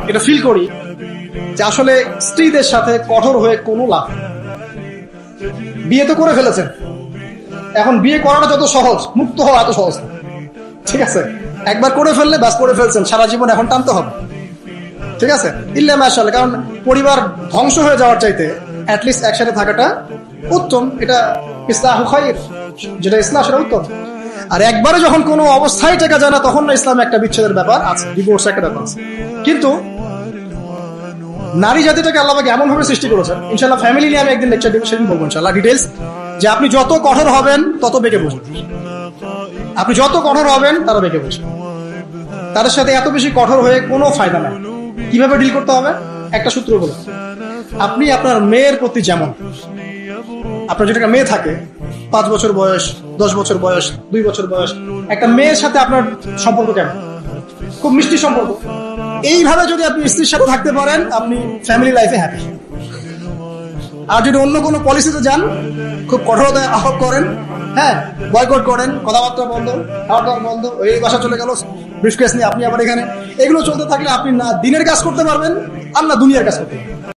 এটা ফিল করি যে আসলে স্ত্রীদের সাথে কঠোর হয়ে কোনো লাভ নেই। বিয়ে তো করে ফেলেছেন, এখন বিয়ে করাটা যত সহজ, মুক্ত হওয়া এত সহজ না। ঠিক আছে, একবার করে ফেললে ব্যাস করে ফেলছেন, সারা জীবন এখন টানতে হবে। ঠিক আছে, ইল্লা মাশাআল্লাহ, কারণ পরিবার ধ্বংস হয়ে যাওয়ার চাইতে অ্যাটলিস্ট একসাথে থাকাটা উত্তম। এটা ইসলাহু খায়র, যেটা ইসলাম সেটা উত্তম। আর একবারে যখন কোনো অবস্থায় টেকা যায় না, তখন না ইসলামে একটা বিচ্ছেদের ব্যাপার আছে, ডিভোর্স একটা ব্যাপার আছে। কিন্তু নারী জাতিটাকে আল্লাহ পাক এমন ভাবে সৃষ্টি করেছেন, ইনশাআল্লাহ ফ্যামিলি নিয়ে আমি একদিন লেকচার দিব, সেদিন বলবো ইনশাআল্লাহ ডিটেইলস, যে আপনি যত কঠোর হবেন তত বেঁকে বসবেন। আপনি যত কঠোর হবেন তারা বেঁকে বসবেন। তাদের সাথে এত বেশি কঠোর হয়ে কোনো ফায়দা নাই। কিভাবে ডিল করতে হবে? একটা সূত্র বলে, আপনি আপনার মেয়ের প্রতি যেমন, আপনার যদি একটা মেয়ে থাকে 5 বছর বয়স, 10 বছর বয়স, 2 বছর বয়স, একটা মেয়ের সাথে আপনার সম্পর্ক কেমন? খুব মিষ্টি সম্পর্ক। এইভাবে যদি আপনি স্ত্রীর সাথে থাকতে পারেন, আপনি ফ্যামিলি লাইফে হ্যাপি। আর যদি অন্য কোনো পলিসিতে যান, খুব কঠোরতা আহ্বান করেন, হ্যাঁ, বয়কট করেন, কথাবার্তা বন্ধ, খাওয়া দাওয়া বন্ধ, এই বাসা চলে গেল, ব্রিফকেস নিয়ে আপনি আবার এখানে, এগুলো চলতে থাকলে আপনি না দিনের কাজ করতে পারবেন আর না দুনিয়ার কাজ করতে পারবেন।